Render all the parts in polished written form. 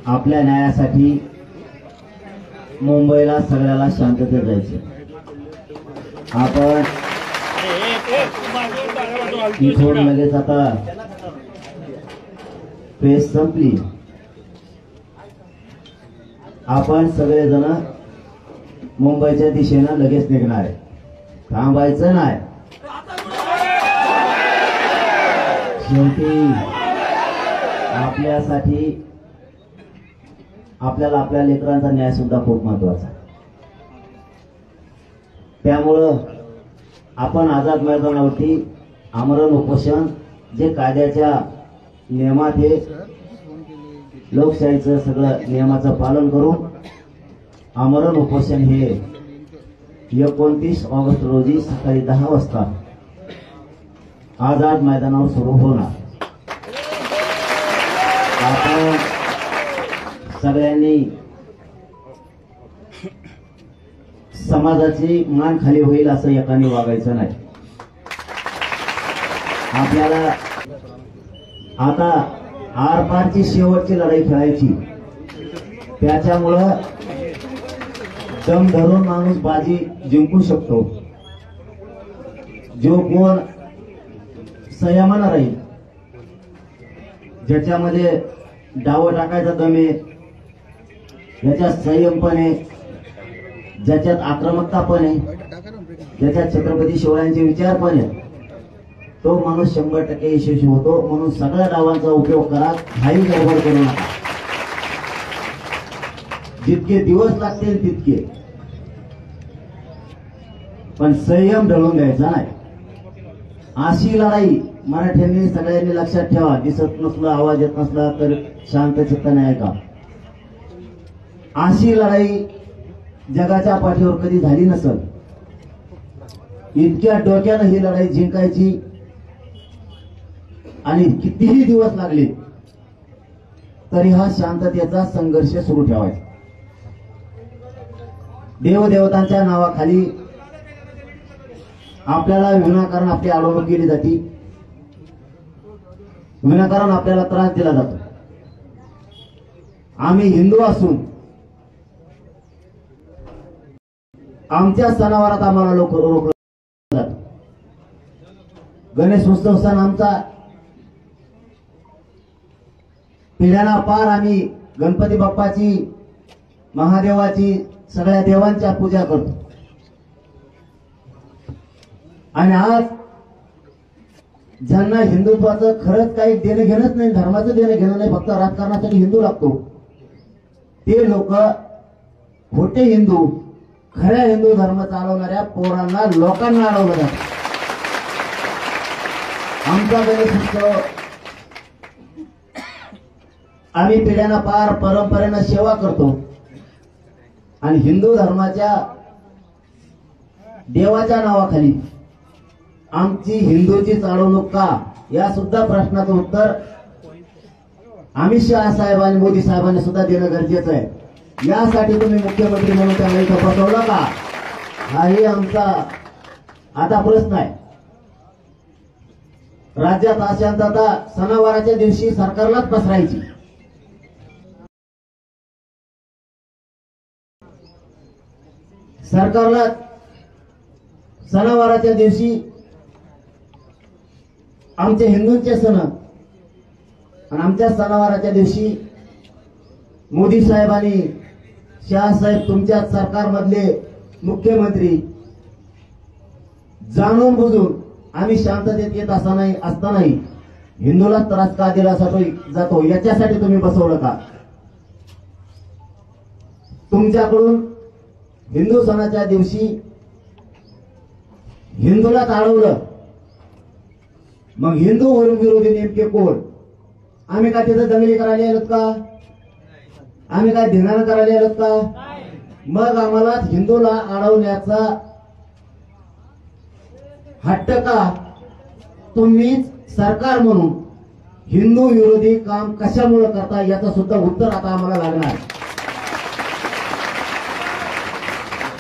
आपल्या न्यायासाठी मुंबईला सगळ्याला शांततेत जायचे। आपण इथून लगेच आता प्रेस संपली, आपण सगळेजण मुंबईच्या दिशेनं लगेच निघणार आहे, थांबायचं नाही। शेवटी आपल्यासाठी आपल्याला आपल्या लेकरांचा न्याय सुद्धा खूप महत्वाचा आहे। त्यामुळं आपण आझाद मैदानावरती आमरण उपोषण जे कायद्याच्या नियमात हे लोकशाहीचं सगळं नियमाचं पालन करून आमरण उपोषण हे 29 ऑगस्ट रोजी सकाळी 10 वाजता आझाद मैदानावर सुरू होणार। आपण सगळ्यांनी समाजाची मान खाली होईल असं एकाने वागायचं नाही। आपल्याला आता आरपारची शेवटची लढाई खेळायची, त्याच्यामुळं दम धरून माणूस बाजी जिंकू शकतो। जो कोण संयमानं राहील, ज्याच्यामध्ये डाव टाकायचा दम आहे, ज्याच्यात संयम पण आहे, ज्याच्यात आक्रमकता पण आहे, ज्याच्यात छत्रपती शिवरायांचे विचार पण आहे, तो माणूस 100% यशस्वी होतो। म्हणून सगळ्या डावांचा उपयोग करा, काही गडबड करू नका। जितके दिवस लागतील तितके, पण संयम ढळून द्यायचा नाही। अशी लढाई मराठ्यांनी सगळ्यांनी लक्षात ठेवा। दिसत नसलं, आवाज येत नसला तर शांत चित्ताने ऐका। अशी लढाई जगाच्या पाठीवर कधी झाली नसेल। इतक्या डोक्यानं ही लढाई जिंकायची आणि कितीही दिवस लागले तरी हा शांततेचा संघर्ष सुरू ठेवायचा। देवदेवतांच्या नावाखाली आपल्याला विनाकारण आपली अडवणूक केली जाते, विनाकारण आपल्याला त्रास दिला जातो। आम्ही हिंदू असून आमच्या सणावारात आम्हाला लोक रोखलं जातं। गणेश उत्सव सण आमचा, पिढ्याना पार आम्ही गणपती बाप्पाची, महादेवाची, सगळ्या देवांच्या पूजा करतो। आणि आज ज्यांना हिंदुत्वाचं खरंच काही देणं घेणंच नाही, धर्माचं देणं घेणं नाही, फक्त राजकारणासाठी हिंदू लागतो, ते लोक खोटे हिंदू खऱ्या हिंदू धर्म चालवणाऱ्या पोरांना, लोकांना अडवलं जातं। आमचा गणेश उत्सव आम्ही पिढ्याना पार परंपरेनं सेवा करतो आणि हिंदू धर्माच्या देवाच्या नावाखाली आमची हिंदूची चालवणूक का, या सुद्धा प्रश्नाचं उत्तर अमित शहा साहेब आणि मोदी साहेबांनी सुद्धा देणं गरजेचं आहे। यासाठी तुम्ही मुख्यमंत्री म्हणून त्यांना इथं बसवलं का, हाही आमचा आता प्रश्न आहे। राज्यात अशांतता सणावाराच्या दिवशी सरकारलाच पसरायची। सरकारला सणावाराच्या दिवशी आमचे हिंदूंचे सण आणि आमच्या सणावाराच्या दिवशी मोदी साहेब आणि शहा साहेब, तुमच्या सरकारमधले मुख्यमंत्री जाणून बुजून आम्ही शांततेत येत असतानाही हिंदूला त्रास का दिला जातो, याच्यासाठी तुम्ही बसवलं का? तुमच्याकडून हिंदू सणाच्या दिवशी हिंदूलाच अडवलं, मग हिंदू विरोधी नेमके कोण? आम्ही काय तिथं दंगली करायला आलोत का? आम्ही काय धिंगाणा करायला आलोत का? मग आम्हाला हिंदूला अडवण्याचा हट्ट का? तुम्ही सरकार म्हणून हिंदू विरोधी काम कशामुळे करता, याचं सुद्धा उत्तर आता आम्हाला लागणार।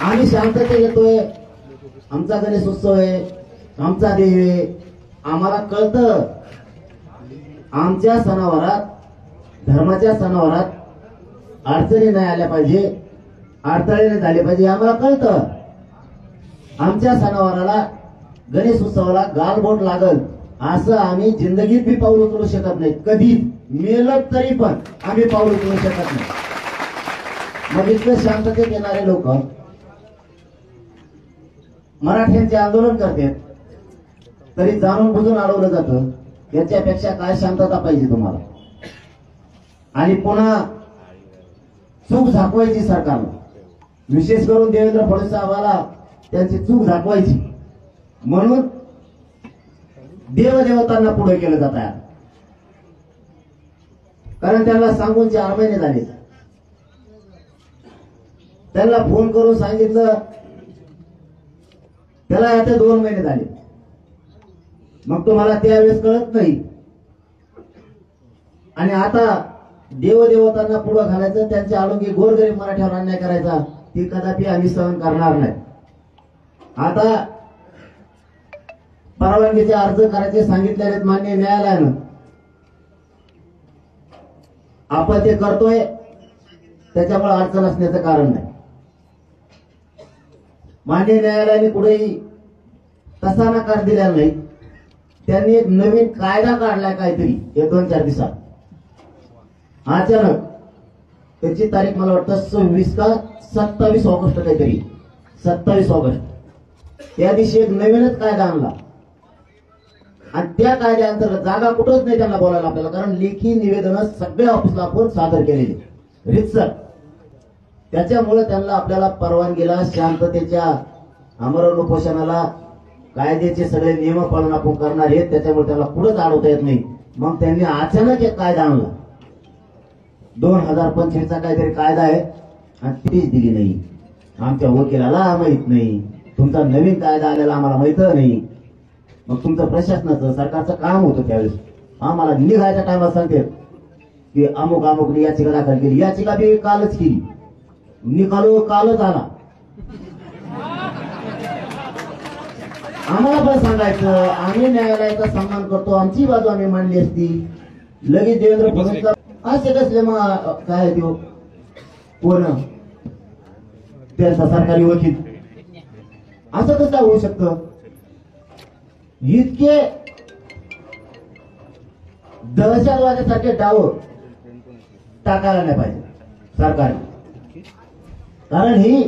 आम्ही शांततेत येतोय, आमचा गणेश उत्सव आहे, आमचा देव आहे, आम्हाला कळतं आमच्या सणावारात, धर्माच्या सणावारात अडचणी नाही आल्या पाहिजे, अडथळे नाही झाले पाहिजे, आम्हाला कळतं. आमच्या सणावाराला, गणेश उत्सवाला गालबोट लागल असं आम्ही जिंदगीत बी पाऊल उचलू शकत नाही, कधी मेलं तरी पण आम्ही पाऊल उचलू शकत नाही. मग इतकं शांततेत येणारे लोक मराठ्यांचे आंदोलन करतात, तरी जाणून बुजून अडवलं जातं. याच्यापेक्षा काय शांतता पाहिजे तुम्हाला? आणि पुन्हा चूक झाकवायची सरकारला, विशेष करून देवेंद्र फडणवीस साहेबाला त्यांची चूक झाकवायची म्हणून देवदेवतांना पुढे केलं जात आहे. कारण त्यांना सांगून 4 महिने झाले, त्यांना फोन करून सांगितलं, त्याला आता 2 महिने झाले. मग तुम्हाला त्यावेळेस कळत नाही. आणि आता देवदेवतांना पुढे घालायचं, त्यांच्या आडोगी गोरगरीब मराठ्यावर अन्याय करायचा, ती कदापि आम्ही सहन करणार नाही. आता परवानगीचे अर्ज करायचे सांगितलेले मान्य न्यायालयानं, आपण ते करतोय, त्याच्यामुळे अडचण असण्याचं कारण नाही. मान्य न्यायालयाने कुठेही तसा नकार दिलेला नाही. त्यांनी एक नवीन कायदा काढलाय काहीतरी एक 2-4 दिवसात. अचानक त्याची तारीख मला वाटतं 26 का 27 ऑगस्ट काहीतरी, 27 ऑगस्ट, त्या दिवशी एक नवीनच कायदा आणला. आणि त्या कायद्याअंतर्गत जागा कुठंच नाही त्यांना बोलायला आपल्याला, कारण लेखी निवेदन सगळ्या ऑफिसला आपण सादर केलेले रितसर. त्याच्यामुळे त्यांना आपल्याला परवानगीला, शांततेच्या आमरण उपोषणाला कायद्याचे सगळे नियम पाळून आपण करणार आहेत, त्याच्यामुळे त्याला पुढेच अडवता येत नाही. मग त्यांनी अचानक एक कायदा आणला, 2025चा काहीतरी कायदा आहे, आणि तीच दिली नाही. आमच्या वकिलाला माहित नाही, तुमचा नवीन कायदा आलेला आम्हाला माहित नाही. मग तुमचं प्रशासनाचं, सरकारचं काम होतं त्यावेळेस. आम्हाला निघायच्या टायमाला सांगते की अमुक अमुकने याचिका दाखल केली, याचिका बी कालच केली, निकाल कालच आला. आम्हाला पण सांगायचं, आम्ही न्यायालयाचा सन्मान करतो, आमची बाजू आम्ही मांडली असती. लगेच देवेंद्र फडणवीस असे कसले मग काय देऊ कोण त्यांचा सरकारी वकील, असं कसं होऊ शकतं? इतके दहशतवादासारखे डाव टाकायला नाही पाहिजे सरकारने, कारण ही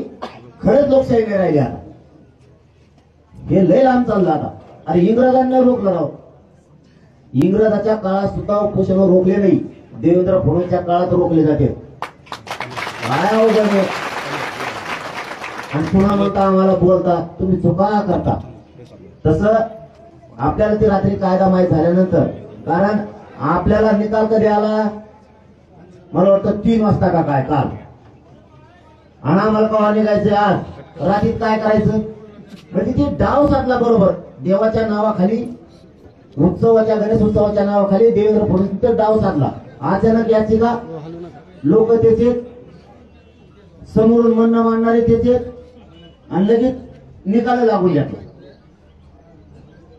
खरंच लोकशाही नाही राहिली. आता हे लय लांब चाललं. आता अरे इंग्रजांना रोखलं राव, इंग्रजाच्या काळात सुद्धा उपोषण रोखले नाही, देवेंद्र फडणवीसच्या काळात रोखले जाते. काय अवघड आहे. आणि पुन्हा म्हणता आम्हाला बोलता, तुम्ही चुका करता. तसं आपल्याला ती रात्री कायदा माहीत झाल्यानंतर, कारण आपल्याला निकाल कधी आला, मला वाटतं 3 वाजता का काय काल, आणि आम्हाला कवा निघायचं आज रात्रीत काय करायचं. म्हणजे ते डाव साधला बरोबर, देवाच्या नावाखाली, उत्सवाच्या, गणेश उत्सवाच्या नावाखाली देवेंद्र फडणवीस डाव साधला. अचानक याचिका, लोक त्याचे समोरून म्हणणं मांडणारे त्याचे, आणि लगेच निकाल लागून घेतला.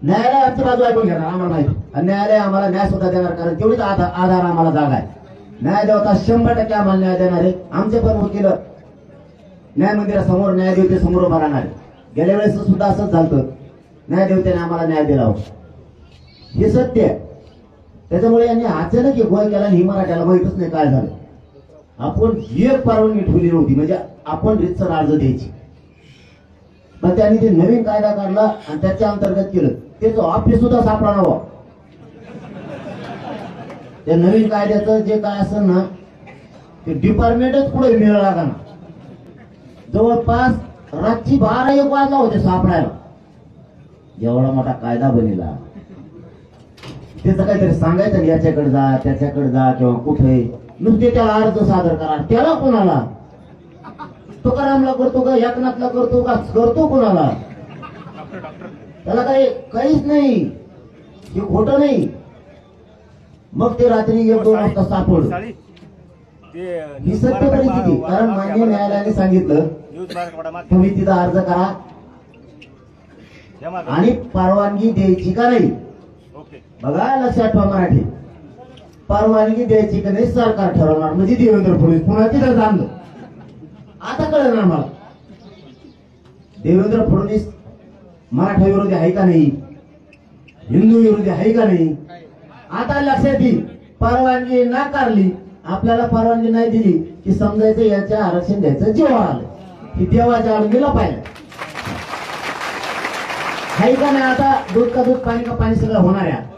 न्यायालय आमची बाजू ऐकून घेणार, आम्हाला माहिती, आणि न्यायालय आम्हाला न्याय सुद्धा देणार, कारण तेवढीच आधार आम्हाला जागा आहे. न्याय देवता 100% आम्हाला न्याय देणार आहे. आमचे पण वकील न्याय मंदिरासमोर, न्यायदेवतेसमोर उभा राहणार आहे. गेल्या वेळेस सुद्धा असंच झालं, न्यायदेवतेने आम्हाला न्याय दिला होता, हे सत्य आहे. त्याच्यामुळे यांनी अचानक एक गोळ केला, ही मराठ्याला माहितच नाही काय झालं. आपण एक परवानगी ठेवली नव्हती, म्हणजे आपण रितसर अर्ज द्यायची, पण त्यांनी ते नवीन कायदा काढला आणि त्याच्या अंतर्गत केलं. त्याचं ऑफिस सुद्धा सापडा नव्हतं. त्या नवीन कायद्याचं जे काय असेल ना, ते डिपार्टमेंटच पुढे मिळाला का ना, जवळपास रात्री 12-1 वाजला होते सापडायला. एवढा मोठा कायदा बनेला, त्याचं काहीतरी सांगायचं, याच्याकडे जा, त्याच्याकडे जा, किंवा कुठे नुसते त्याला अर्ज सादर करा. त्याला कोणाला, तुकारामला करतो का, एकनाथला करतो का, करतो कोणाला? त्याला काहीच नाही, हे खोटं नाही. मग ते रात्री 1-2 वाजता सापडलं, ही सत्य परिस्थिती. कारण मान्य न्यायालयाने सांगितलं तुम्ही तिथं अर्ज करा आणि परवानगी द्यायची का नाही बघा लक्षात ठेवा मराठी परवानगी द्यायची का नाही सरकार ठरवणार म्हणजे देवेंद्र फडणवीस पुन्हा तिथं जाणलं आता कळणार मला देवेंद्र फडणवीस मराठा विरोधी आहे का नाही हिंदू विरोधी आहे का नाही आता लक्षात येईल परवानगी नाकारली आपल्याला परवानगी नाही दिली की समजायचं याच्या आरक्षण द्यायचं जेव्हा आलं की देवाच्या आडून पाहिलं आहे का नाही आता दूध का दूध पाणी का पाणी सगळं होणार आहे